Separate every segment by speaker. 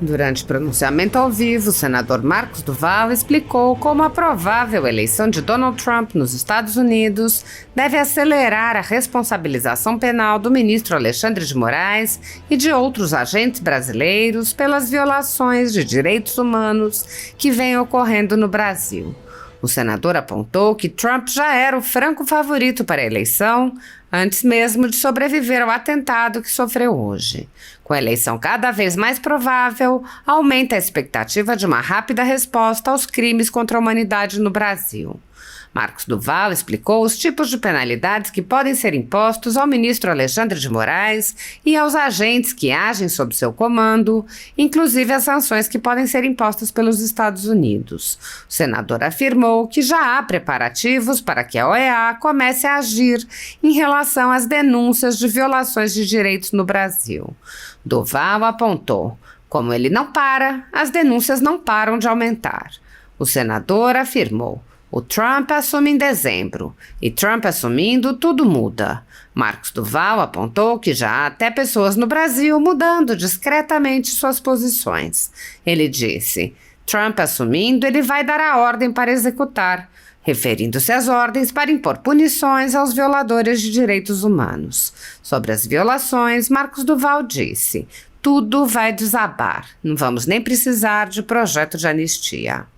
Speaker 1: Durante pronunciamento ao vivo, o senador Marcos Duval explicou como a provável eleição de Donald Trump nos Estados Unidos deve acelerar a responsabilização penal do ministro Alexandre de Moraes e de outros agentes brasileiros pelas violações de direitos humanos que vêm ocorrendo no Brasil. O senador apontou que Trump já era o franco favorito para a eleição, antes mesmo de sobreviver ao atentado que sofreu hoje. Com a eleição cada vez mais provável, aumenta a expectativa de uma rápida resposta aos crimes contra a humanidade no Brasil. Marcos Duval explicou os tipos de penalidades que podem ser impostos ao ministro Alexandre de Moraes e aos agentes que agem sob seu comando, inclusive as sanções que podem ser impostas pelos Estados Unidos. O senador afirmou que já há preparativos para que a OEA comece a agir em relação às denúncias de violações de direitos no Brasil. Duval apontou: como ele não para, as denúncias não param de aumentar. O senador afirmou: o Trump assume em dezembro, e Trump assumindo, tudo muda. Marcos Duval apontou que já há até pessoas no Brasil mudando discretamente suas posições. Ele disse: Trump assumindo, ele vai dar a ordem para executar, referindo-se às ordens para impor punições aos violadores de direitos humanos. Sobre as violações, Marcos Duval disse: tudo vai desabar, não vamos nem precisar de projeto de anistia.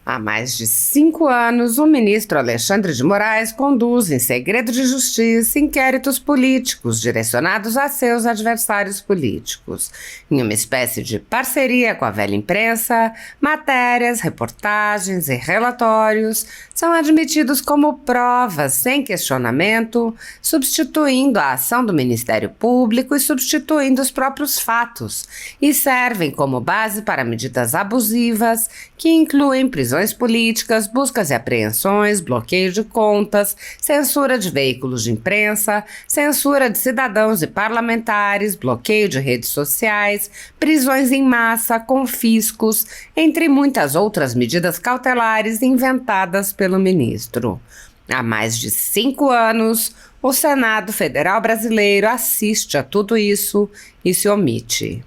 Speaker 1: Há mais de 5 anos, o ministro Alexandre de Moraes conduz em segredo de justiça inquéritos políticos direcionados a seus adversários políticos. Em uma espécie de parceria com a velha imprensa, matérias, reportagens e relatórios são admitidos como provas sem questionamento, substituindo a ação do Ministério Público e substituindo os próprios fatos, e servem como base para medidas abusivas que incluem prisões políticas, buscas e apreensões, bloqueio de contas, censura de veículos de imprensa, censura de cidadãos e parlamentares, bloqueio de redes sociais, prisões em massa, confiscos, entre muitas outras medidas cautelares inventadas pelo ministro. Há mais de 5 anos, o Senado Federal Brasileiro assiste a tudo isso e se omite.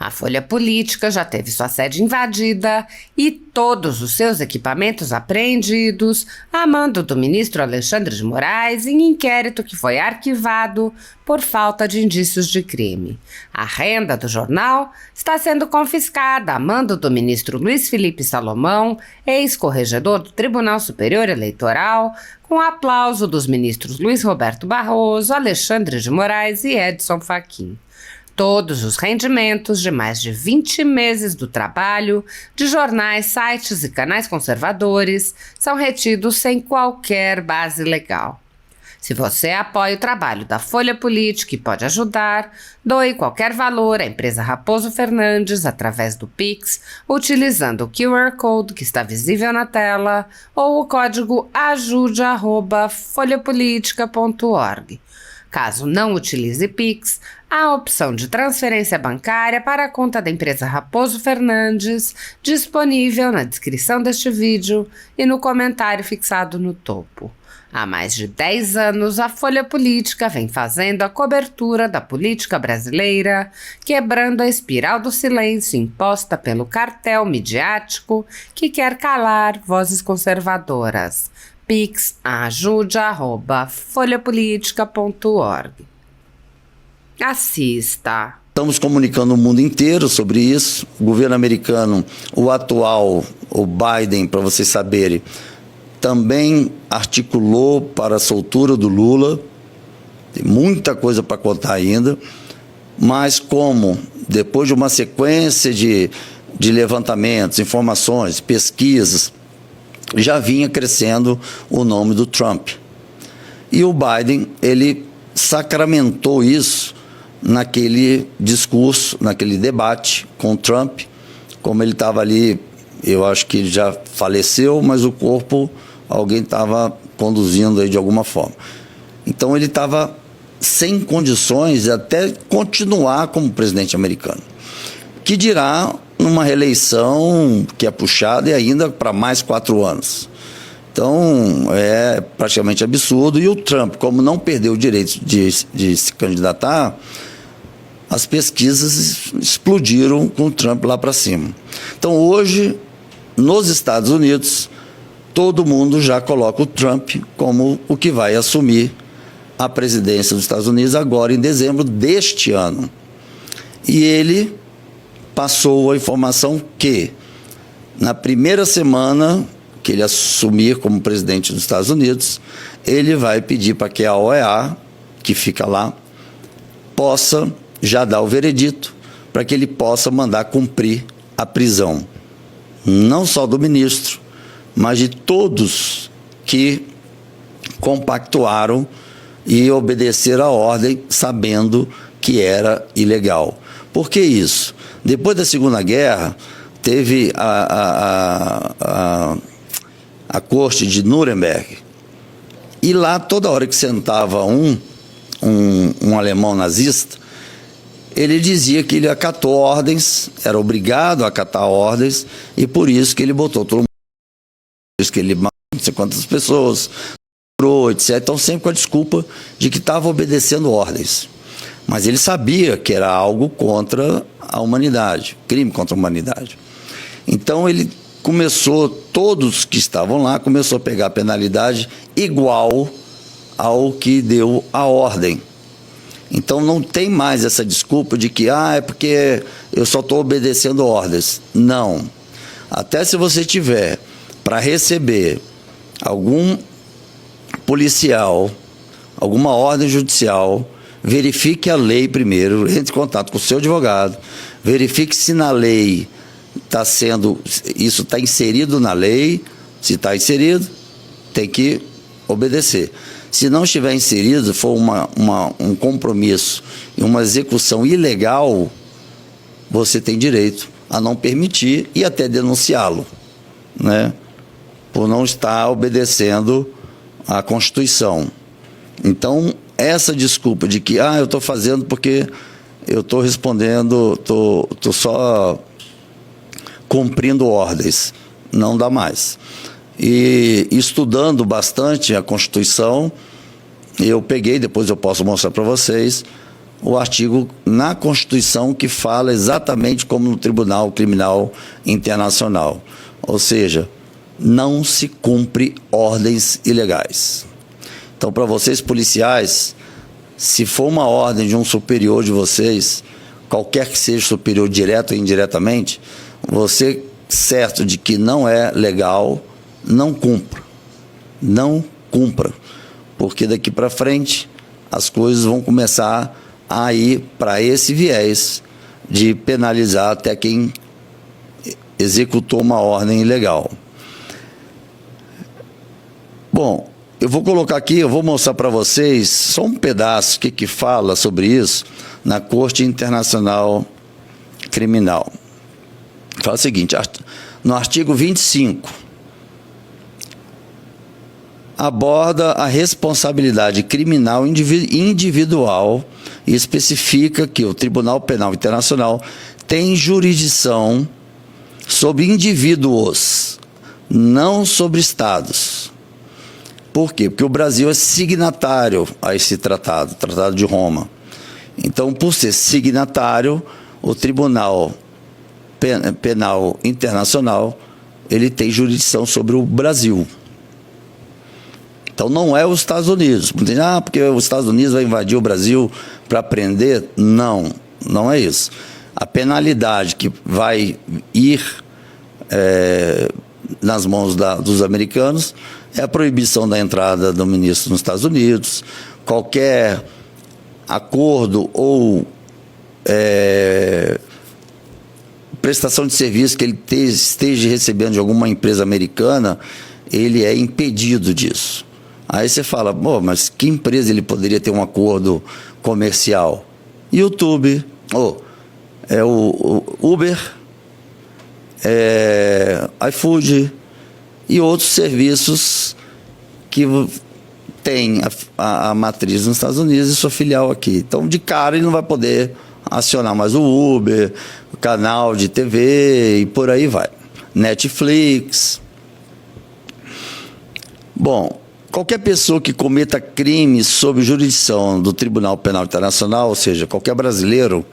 Speaker 1: A Folha Política já teve sua sede invadida e todos os seus equipamentos apreendidos a mando do ministro Alexandre de Moraes em inquérito que foi arquivado por falta de indícios de crime. A renda do jornal está sendo confiscada a mando do ministro Luiz Felipe Salomão, ex-corregedor do Tribunal Superior Eleitoral, com aplauso dos ministros Luiz Roberto Barroso, Alexandre de Moraes e Edson Fachin. Todos os rendimentos de mais de 20 meses do trabalho de jornais, sites e canais conservadores são retidos sem qualquer base legal. Se você apoia o trabalho da Folha Política e pode ajudar, doe qualquer valor à empresa Raposo Fernandes através do Pix, utilizando o QR Code que está visível na tela ou o código ajude@folhapolitica.org. Caso não utilize Pix, há a opção de transferência bancária para a conta da empresa Raposo Fernandes, disponível na descrição deste vídeo e no comentário fixado no topo. Há mais de 10 anos, a Folha Política vem fazendo a cobertura da política brasileira, quebrando a espiral do silêncio imposta pelo cartel midiático que quer calar vozes conservadoras. Pix ajude@folhapolitica.org. Assista.
Speaker 2: Estamos comunicando o mundo inteiro sobre isso. O governo americano, o atual, o Biden, para vocês saberem, também articulou para a soltura do Lula. Tem muita coisa para contar ainda. Mas como, depois de uma sequência de levantamentos, informações, pesquisas, já vinha crescendo o nome do Trump. E o Biden, ele sacramentou isso naquele discurso, naquele debate com o Trump. Como ele estava ali, eu acho que ele já faleceu, mas o corpo alguém estava conduzindo aí de alguma forma. Então ele estava sem condições de até continuar como presidente americano. Que dirá numa reeleição que é puxada e ainda para mais 4 anos. Então, é praticamente absurdo. E o Trump, como não perdeu o direito de se candidatar, as pesquisas explodiram com o Trump lá para cima. Então, hoje, nos Estados Unidos, todo mundo já coloca o Trump como o que vai assumir a presidência dos Estados Unidos agora em dezembro deste ano. E ele passou a informação que, na primeira semana que ele assumir como presidente dos Estados Unidos, ele vai pedir para que a OEA, que fica lá, possa já dar o veredito para que ele possa mandar cumprir a prisão, não só do ministro, mas de todos que compactuaram e obedeceram a ordem sabendo que era ilegal. Por que isso? Depois da Segunda Guerra, teve a corte de Nuremberg, e lá toda hora que sentava um alemão nazista, ele dizia que ele acatou ordens, era obrigado a acatar ordens, e por isso que ele botou todo mundo, por isso que ele matou não sei quantas pessoas, etc. Então sempre com a desculpa de que estava obedecendo ordens. Mas ele sabia que era algo contra a humanidade, crime contra a humanidade. Então ele começou, todos que estavam lá, começou a pegar a penalidade igual ao que deu a ordem. Então não tem mais essa desculpa de que é porque eu só estou obedecendo ordens. Não. Até se você tiver para receber algum policial, alguma ordem judicial, verifique a lei primeiro, entre em contato com o seu advogado, verifique se na lei isso está inserido na lei. Se está inserido, tem que obedecer. Se não estiver inserido, for um compromisso e uma execução ilegal, você tem direito a não permitir e até denunciá-lo, né? Por não estar obedecendo à Constituição. Então, essa desculpa de que eu estou fazendo porque eu estou respondendo, estou só cumprindo ordens, não dá mais. E estudando bastante a Constituição, eu peguei, depois eu posso mostrar para vocês, o artigo na Constituição que fala exatamente como no Tribunal Criminal Internacional. Ou seja, não se cumpre ordens ilegais. Então, para vocês policiais, se for uma ordem de um superior de vocês, qualquer que seja superior, direto ou indiretamente, você, certo de que não é legal, não cumpra. Não cumpra. Porque daqui para frente, as coisas vão começar a ir para esse viés de penalizar até quem executou uma ordem ilegal. Bom, eu vou colocar aqui, eu vou mostrar para vocês só um pedaço que fala sobre isso na Corte Internacional Criminal. Fala o seguinte, no artigo 25, aborda a responsabilidade criminal individual e especifica que o Tribunal Penal Internacional tem jurisdição sobre indivíduos, não sobre estados. Por quê? Porque o Brasil é signatário a esse tratado, Tratado de Roma. Então, por ser signatário, o Tribunal Penal Internacional, ele tem jurisdição sobre o Brasil. Então, não é os Estados Unidos. Não tem, porque os Estados Unidos vai invadir o Brasil para prender. Não, não é isso. A penalidade que vai ir nas mãos dos americanos é a proibição da entrada do ministro nos Estados Unidos, qualquer acordo ou prestação de serviço que ele esteja recebendo de alguma empresa americana, ele é impedido disso. Aí você fala, mas que empresa ele poderia ter um acordo comercial? YouTube, o Uber, iFood e outros serviços que tem a matriz nos Estados Unidos e sua filial aqui. Então, de cara, ele não vai poder acionar mais o Uber, o canal de TV e por aí vai. Netflix. Bom, qualquer pessoa que cometa crimes sob jurisdição do Tribunal Penal Internacional, ou seja, qualquer brasileiro,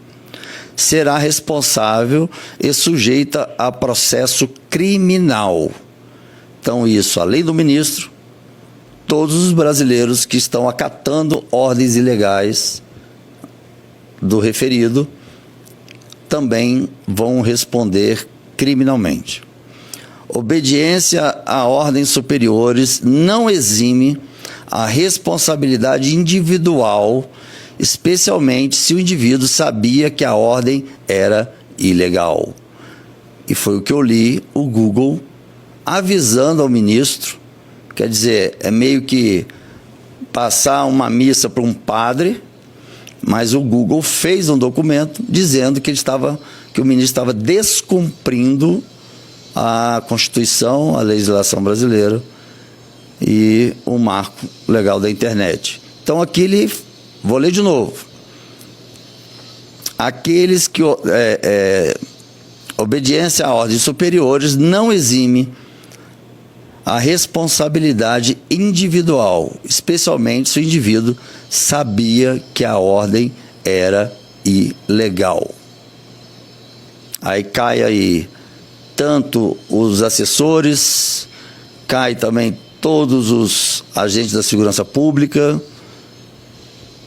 Speaker 2: será responsável e sujeita a processo criminal. Então, isso, além do ministro, todos os brasileiros que estão acatando ordens ilegais do referido também vão responder criminalmente. Obediência a ordens superiores não exime a responsabilidade individual, especialmente se o indivíduo sabia que a ordem era ilegal. E foi o que eu li, o Google avisando ao ministro, quer dizer, é meio que passar uma missa para um padre, mas o Google fez um documento dizendo que o ministro estava descumprindo a Constituição, a legislação brasileira e o marco legal da internet. Então aqui vou ler de novo. Aqueles que obediência a ordens superiores não exime a responsabilidade individual, especialmente se o indivíduo sabia que a ordem era ilegal. Aí cai aí tanto os assessores, cai também todos os agentes da segurança pública.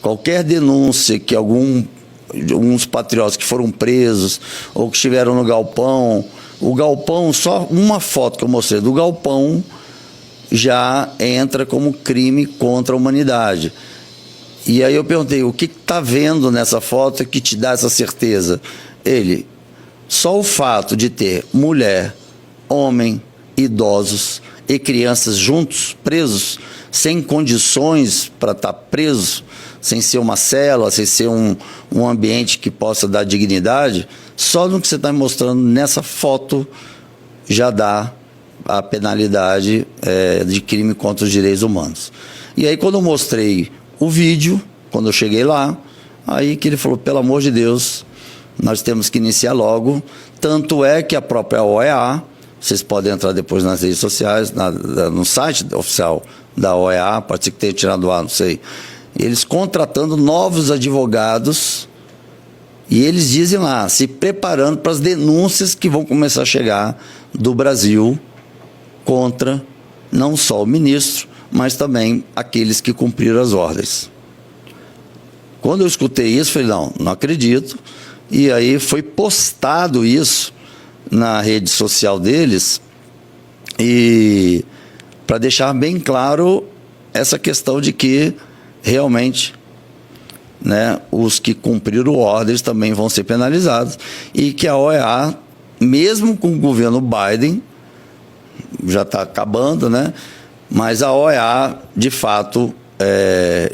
Speaker 2: Qualquer denúncia que alguns patriotas que foram presos ou que estiveram no galpão, o galpão, só uma foto que eu mostrei do galpão já entra como crime contra a humanidade. E aí eu perguntei, o que está vendo nessa foto que te dá essa certeza? Só o fato de ter mulher, homem, idosos e crianças juntos, presos, sem condições para estar presos, sem ser uma cela, sem ser um ambiente que possa dar dignidade, só no que você está me mostrando nessa foto já dá a penalidade de crime contra os direitos humanos. E aí quando eu mostrei o vídeo, quando eu cheguei lá, aí que ele falou, pelo amor de Deus, nós temos que iniciar logo. Tanto é que a própria OEA, vocês podem entrar depois nas redes sociais, no site oficial da OEA, pode ser que tenha tirado do ar, não sei, eles contratando novos advogados, e eles dizem lá, se preparando para as denúncias que vão começar a chegar do Brasil contra não só o ministro, mas também aqueles que cumpriram as ordens. Quando eu escutei isso, falei, não acredito. E aí foi postado isso na rede social deles, e para deixar bem claro essa questão de que realmente, né, os que cumpriram ordens também vão ser penalizados, e que a OEA, mesmo com o governo Biden, já está acabando, né, mas a OEA, de fato,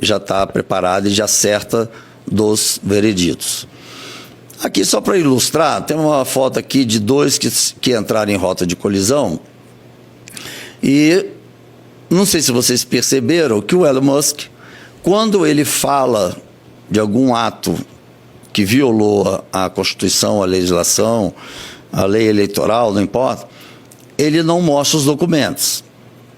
Speaker 2: já está preparada e já acerta dos vereditos. Aqui, só para ilustrar, tem uma foto aqui de dois que entraram em rota de colisão, e não sei se vocês perceberam que o Elon Musk, quando ele fala de algum ato que violou a Constituição, a legislação, a lei eleitoral, não importa, ele não mostra os documentos.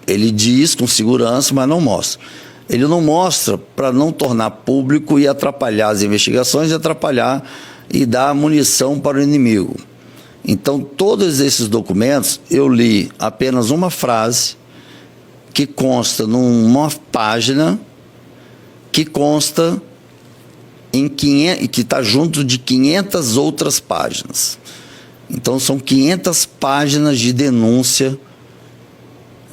Speaker 2: Ele diz com segurança, mas não mostra. Ele não mostra para não tornar público e atrapalhar as investigações, e dar munição para o inimigo. Então, todos esses documentos, eu li apenas uma frase que consta numa página que consta que está junto de 500 outras páginas. Então, são 500 páginas de denúncia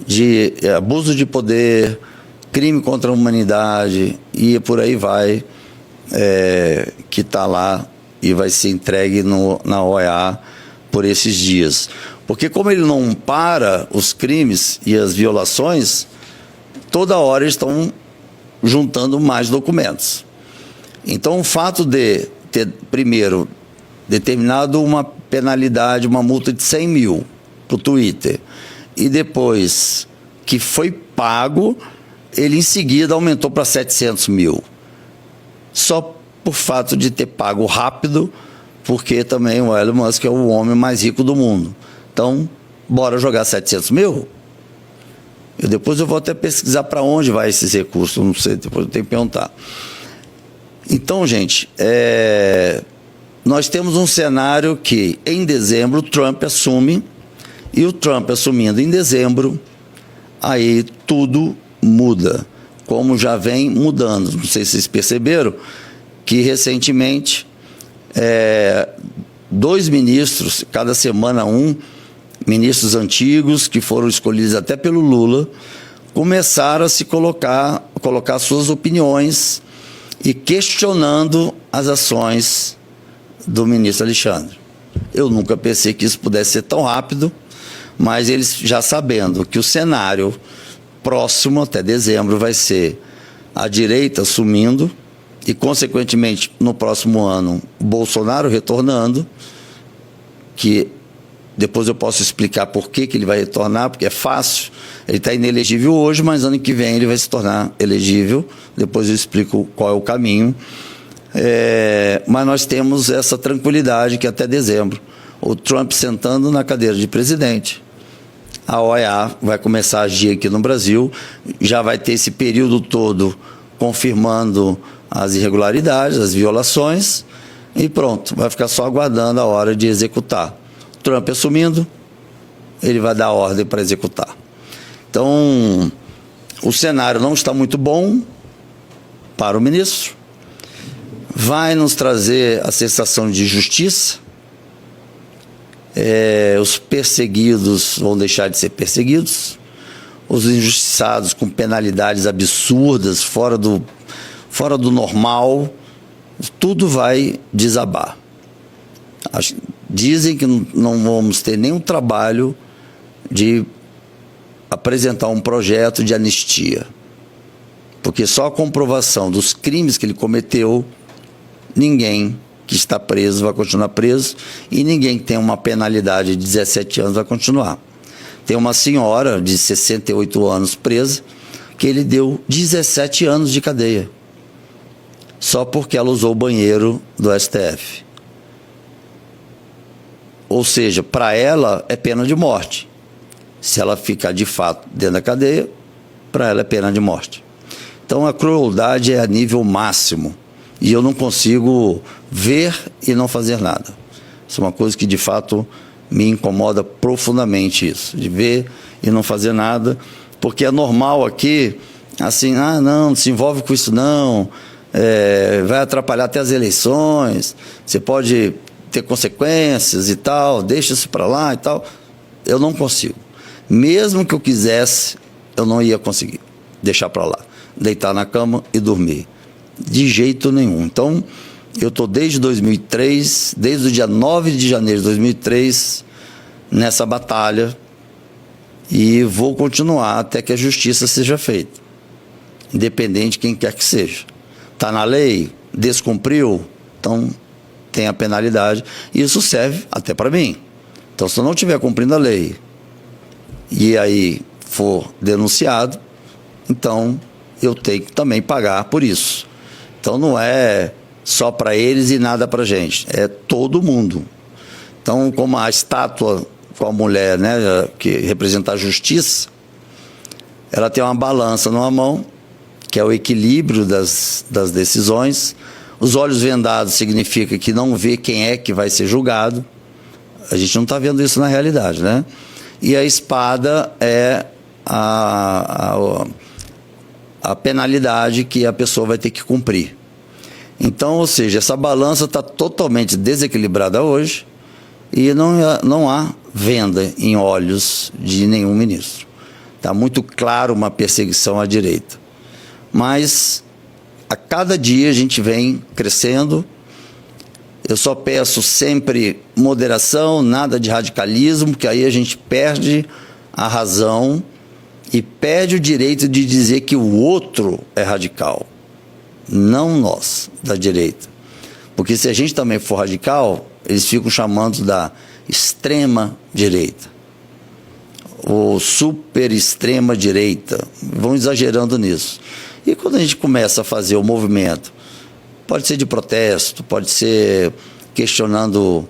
Speaker 2: de abuso de poder, crime contra a humanidade e por aí vai, que está lá e vai ser entregue na OEA por esses dias. Porque como ele não para os crimes e as violações, toda hora eles estão juntando mais documentos. Então, o fato de ter, primeiro, determinado uma penalidade, uma multa de 100 mil para o Twitter, e depois que foi pago, ele em seguida aumentou para 700 mil. Só por fato de ter pago rápido, porque também o Elon Musk é o homem mais rico do mundo. Então, bora jogar 700 mil? Depois eu vou até pesquisar para onde vai esses recursos, não sei, depois eu tenho que perguntar. Então, gente, nós temos um cenário que, em dezembro, o Trump assume, e o Trump assumindo em dezembro, aí tudo muda, como já vem mudando. Não sei se vocês perceberam que, recentemente, 2 ministros, cada semana ministros antigos, que foram escolhidos até pelo Lula, começaram a se colocar suas opiniões e questionando as ações do ministro Alexandre. Eu nunca pensei que isso pudesse ser tão rápido, mas eles já sabendo que o cenário próximo, até dezembro, vai ser a direita assumindo e, consequentemente, no próximo ano, Bolsonaro retornando, que depois eu posso explicar por que ele vai retornar, porque é fácil. Ele está inelegível hoje, mas ano que vem ele vai se tornar elegível. Depois eu explico qual é o caminho. Mas nós temos essa tranquilidade que até dezembro, o Trump sentando na cadeira de presidente, a OEA vai começar a agir aqui no Brasil, já vai ter esse período todo confirmando as irregularidades, as violações, e pronto, vai ficar só aguardando a hora de executar. Trump assumindo, ele vai dar ordem para executar. Então, o cenário não está muito bom para o ministro, vai nos trazer a sensação de justiça, os perseguidos vão deixar de ser perseguidos, os injustiçados com penalidades absurdas, fora do normal, tudo vai desabar. Dizem que não vamos ter nenhum trabalho de apresentar um projeto de anistia, porque só a comprovação dos crimes que ele cometeu, ninguém que está preso vai continuar preso e ninguém que tem uma penalidade de 17 anos vai continuar. Tem uma senhora de 68 anos presa que ele deu 17 anos de cadeia, só porque ela usou o banheiro do STF. Ou seja, para ela é pena de morte. Se ela ficar de fato dentro da cadeia, para ela é pena de morte. Então a crueldade é a nível máximo. E eu não consigo ver e não fazer nada. Isso é uma coisa que de fato me incomoda profundamente, isso, de ver e não fazer nada, porque é normal aqui, assim, não se envolve com isso não, vai atrapalhar até as eleições, você pode ter consequências e tal, deixa isso para lá e tal. Eu não consigo. Mesmo que eu quisesse, eu não ia conseguir deixar para lá, deitar na cama e dormir. De jeito nenhum. Então, eu estou desde 2003, desde o dia 9 de janeiro de 2003, nessa batalha, e vou continuar até que a justiça seja feita, independente de quem quer que seja. Está na lei, descumpriu, então tem a penalidade, e isso serve até para mim. Então, se eu não estiver cumprindo a lei e aí for denunciado, então eu tenho que também pagar por isso. Então não é só para eles e nada para a gente, é todo mundo. Então, como a estátua com a mulher, né, que representa a justiça, ela tem uma balança numa mão, que é o equilíbrio das decisões. Os olhos vendados significa que não vê quem é que vai ser julgado. A gente não está vendo isso na realidade, né? E a espada é a penalidade que a pessoa vai ter que cumprir. Então, ou seja, essa balança está totalmente desequilibrada hoje e não há venda em olhos de nenhum ministro. Está muito claro uma perseguição à direita. Mas, a cada dia a gente vem crescendo. Eu só peço sempre moderação, nada de radicalismo, que aí a gente perde a razão e perde o direito de dizer que o outro é radical, não nós, da direita. Porque se a gente também for radical, eles ficam chamando da extrema direita, ou super extrema direita, vão exagerando nisso. E quando a gente começa a fazer o movimento, pode ser de protesto, pode ser questionando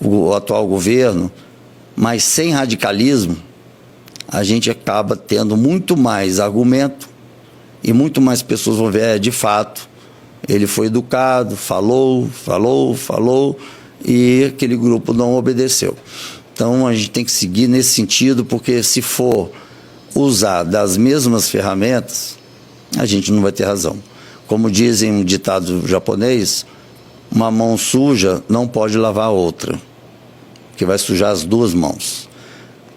Speaker 2: o atual governo, mas sem radicalismo, a gente acaba tendo muito mais argumento e muito mais pessoas vão ver, de fato, Ele foi educado, falou, e aquele grupo não obedeceu. Então a gente tem que seguir nesse sentido, porque se for usar das mesmas ferramentas, a gente não vai ter razão. Como dizem um ditado japonês, uma mão suja não pode lavar a outra, porque vai sujar as duas mãos.